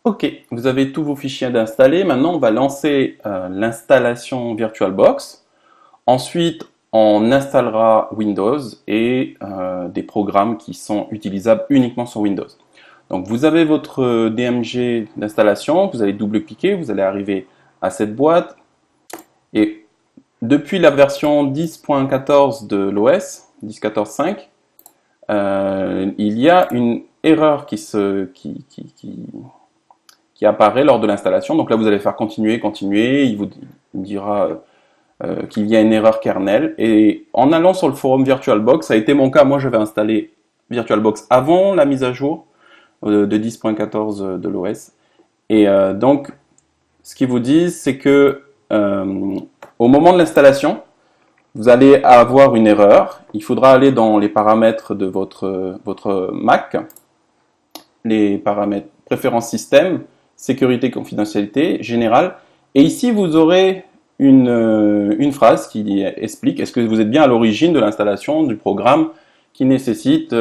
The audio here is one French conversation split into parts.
Ok, vous avez tous vos fichiers d'installer. Maintenant, on va lancer l'installation VirtualBox. Ensuite, on installera Windows et des programmes qui sont utilisables uniquement sur Windows. Donc, vous avez votre DMG d'installation, vous allez double-cliquer, vous allez arriver à cette boîte. Et depuis la version 10.14 de l'OS, 10.14.5, il y a une erreur qui apparaît lors de l'installation. Donc là, vous allez faire continuer, continuer. Il vous dira qu'il y a une erreur kernel. Et en allant sur le forum VirtualBox, ça a été mon cas. Moi, j'avais installé VirtualBox avant la mise à jour de 10.14 de l'OS. Et donc, ce qu'ils vous disent, c'est que au moment de l'installation, vous allez avoir une erreur. Il faudra aller dans les paramètres de votre Mac, les paramètres préférences système, sécurité, confidentialité, générale. Et ici, vous aurez une phrase qui explique est-ce que vous êtes bien à l'origine de l'installation du programme qui nécessite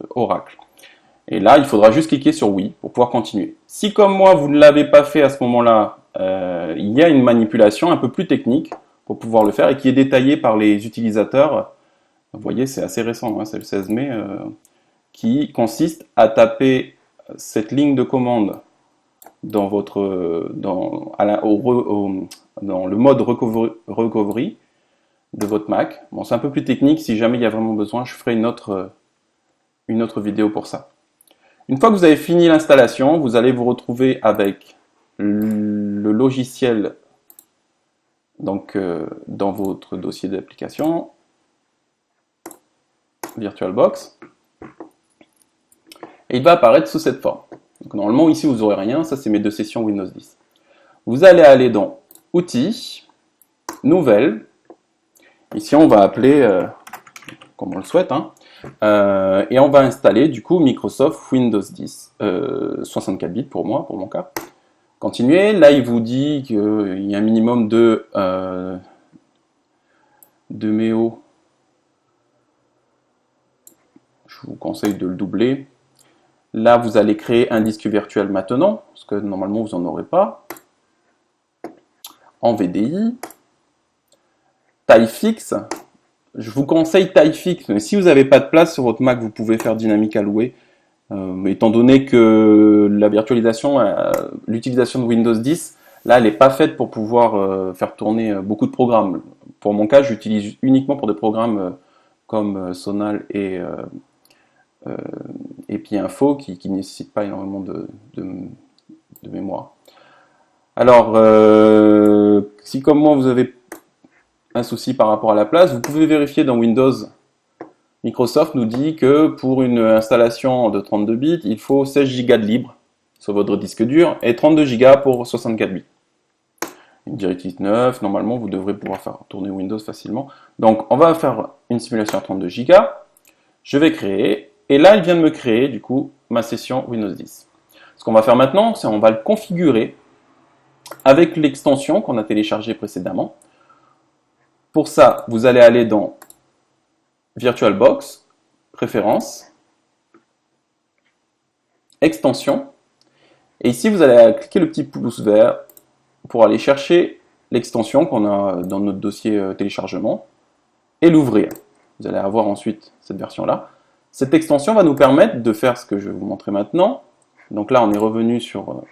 Oracle. Et là, il faudra juste cliquer sur oui pour pouvoir continuer. Si comme moi, vous ne l'avez pas fait à ce moment-là, il y a une manipulation un peu plus technique pour pouvoir le faire et qui est détaillée par les utilisateurs. Vous voyez, c'est assez récent, hein, c'est le 16 mai, qui consiste à taper cette ligne de commande dans le mode recovery de votre Mac. Bon, c'est un peu plus technique. Si jamais il y a vraiment besoin, je ferai une autre vidéo pour ça. Une fois que vous avez fini l'installation, vous allez vous retrouver avec le logiciel donc, dans votre dossier d'application VirtualBox. Et il va apparaître sous cette forme. Donc, normalement, ici, vous n'aurez rien. Ça, c'est mes deux sessions Windows 10. Vous allez aller dans Outils, Nouvelles. Ici, on va appeler, comme on le souhaite, hein, et on va installer, du coup, Microsoft Windows 10, 64 bits pour moi, pour mon cas. Continuez. Là, il vous dit qu'il y a un minimum de méo. Je vous conseille de le doubler. Là, vous allez créer un disque virtuel maintenant, parce que normalement, vous n'en aurez pas. En VDI. Taille fixe. Je vous conseille taille fixe, mais si vous n'avez pas de place sur votre Mac, vous pouvez faire dynamique alloué. Étant donné que la virtualisation, l'utilisation de Windows 10, là, elle n'est pas faite pour pouvoir faire tourner beaucoup de programmes. Pour mon cas, j'utilise uniquement pour des programmes comme Sonal et Pi-Info qui ne nécessitent pas énormément de mémoire. Alors, si comme moi vous avez un souci par rapport à la place, vous pouvez vérifier dans Windows. Microsoft nous dit que pour une installation de 32 bits, il faut 16 Go de libre sur votre disque dur et 32 Go pour 64 bits. Une DirectX 9, normalement vous devrez pouvoir faire tourner Windows facilement. Donc on va faire une simulation à 32 Go. Je vais créer, et là il vient de me créer du coup ma session Windows 10. Ce qu'on va faire maintenant, c'est on va le configurer avec l'extension qu'on a téléchargée précédemment. Pour ça, vous allez aller dans VirtualBox, Préférences, Extension, et ici vous allez cliquer le petit pouce vert pour aller chercher l'extension qu'on a dans notre dossier téléchargement et l'ouvrir. Vous allez avoir ensuite cette version-là. Cette extension va nous permettre de faire ce que je vais vous montrer maintenant. Donc là, on est revenu sur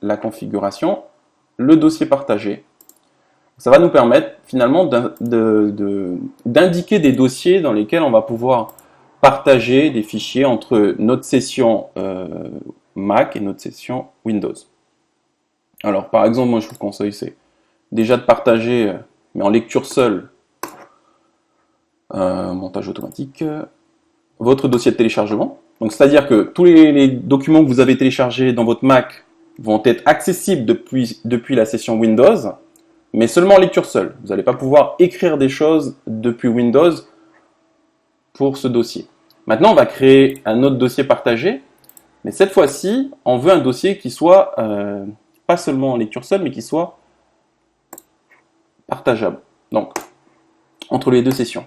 la configuration, le dossier partagé. Ça va nous permettre finalement d'indiquer des dossiers dans lesquels on va pouvoir partager des fichiers entre notre session Mac et notre session Windows. Alors par exemple, moi je vous conseille c'est déjà de partager, mais en lecture seule, montage automatique, votre dossier de téléchargement. Donc c'est-à-dire que tous les documents que vous avez téléchargés dans votre Mac vont être accessibles depuis la session Windows, mais seulement en lecture seule. Vous n'allez pas pouvoir écrire des choses depuis Windows pour ce dossier. Maintenant, on va créer un autre dossier partagé, mais cette fois-ci, on veut un dossier qui soit pas seulement en lecture seule, mais qui soit partageable. Donc, entre les deux sessions.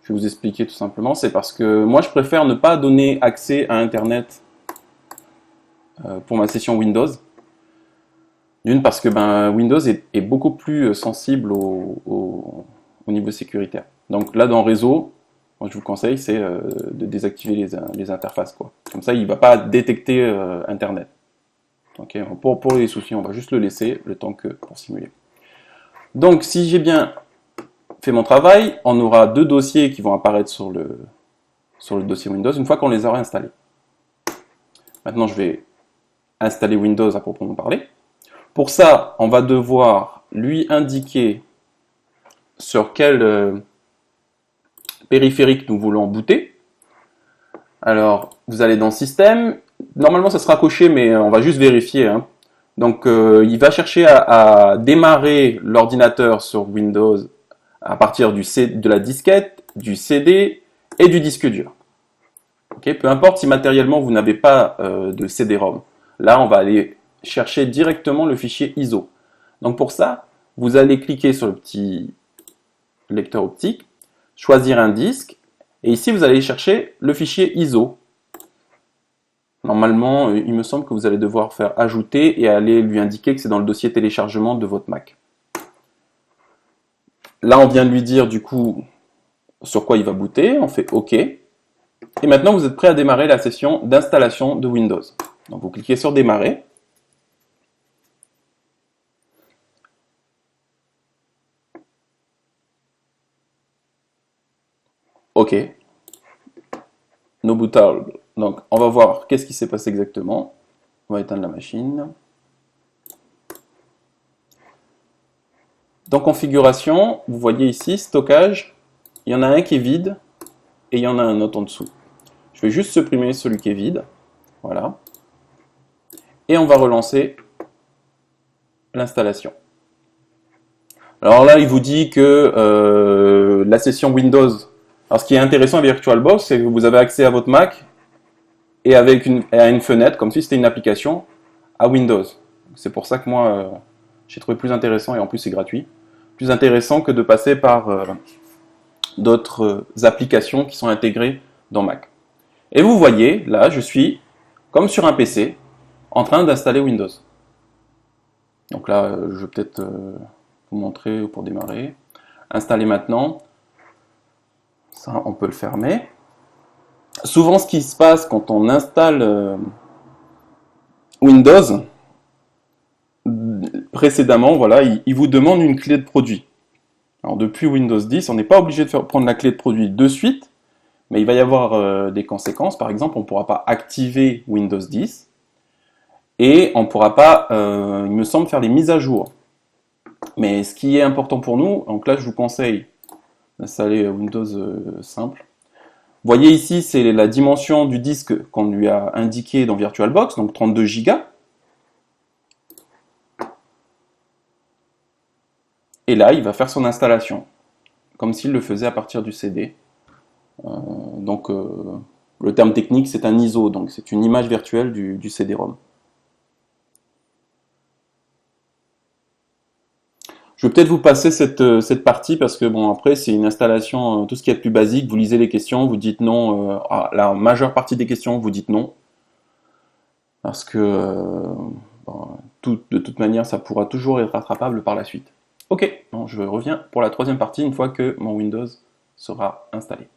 Je vais vous expliquer tout simplement. C'est parce que moi, je préfère ne pas donner accès à Internet pour ma session Windows. D'une, parce que Windows est beaucoup plus sensible au niveau sécuritaire. Donc là, dans réseau, moi, je vous conseille, c'est de désactiver les interfaces, quoi. Comme ça, il ne va pas détecter Internet. Okay, pour les soucis, on va juste le laisser le temps que pour simuler. Donc, si j'ai bien fait mon travail, on aura deux dossiers qui vont apparaître sur le dossier Windows une fois qu'on les aura installés. Maintenant, je vais installer Windows à proprement parler. Pour ça, on va devoir lui indiquer sur quel périphérique nous voulons booter. Alors, vous allez dans Système. Normalement, ça sera coché, mais on va juste vérifier. Hein. Donc, il va chercher à démarrer l'ordinateur sur Windows à partir de la disquette, du CD et du disque dur. Okay, peu importe si matériellement vous n'avez pas de CD-ROM. Là, on va aller chercher directement le fichier ISO. Donc pour ça, vous allez cliquer sur le petit lecteur optique, choisir un disque, et ici vous allez chercher le fichier ISO. Normalement, il me semble que vous allez devoir faire ajouter et aller lui indiquer que c'est dans le dossier téléchargement de votre Mac. Là, on vient de lui dire du coup sur quoi il va booter, on fait OK. Et maintenant, vous êtes prêt à démarrer la session d'installation de Windows. Donc vous cliquez sur démarrer. OK. No bootable. Donc, on va voir qu'est-ce qui s'est passé exactement. On va éteindre la machine. Dans configuration, vous voyez ici, stockage, il y en a un qui est vide et il y en a un autre en dessous. Je vais juste supprimer celui qui est vide. Voilà. Et on va relancer l'installation. Alors là, il vous dit que la session Windows. Alors ce qui est intéressant avec VirtualBox, c'est que vous avez accès à votre Mac et avec à une fenêtre, comme si c'était une application, à Windows. C'est pour ça que moi, j'ai trouvé plus intéressant, et en plus c'est gratuit, plus intéressant que de passer par d'autres applications qui sont intégrées dans Mac. Et vous voyez, là, je suis, comme sur un PC, en train d'installer Windows. Donc là, je vais peut-être vous montrer pour démarrer. Installer maintenant. Ça, on peut le fermer. Souvent, ce qui se passe quand on installe Windows, précédemment, voilà, il vous demande une clé de produit. Alors, depuis Windows 10, on n'est pas obligé de prendre la clé de produit de suite, mais il va y avoir des conséquences. Par exemple, on ne pourra pas activer Windows 10 et on ne pourra pas, il me semble, faire les mises à jour. Mais ce qui est important pour nous, donc là, je vous conseille d'installer Windows simple. Vous voyez ici, c'est la dimension du disque qu'on lui a indiqué dans VirtualBox, donc 32 Go. Et là, il va faire son installation, comme s'il le faisait à partir du CD. Le terme technique, c'est un ISO, donc c'est une image virtuelle du CD-ROM. Je vais peut-être vous passer cette partie parce que bon après c'est une installation, tout ce qui est plus basique, vous lisez les questions, vous dites non, la majeure partie des questions vous dites non, parce que de toute manière ça pourra toujours être rattrapable par la suite. Ok, bon, je reviens pour la troisième partie une fois que mon Windows sera installé.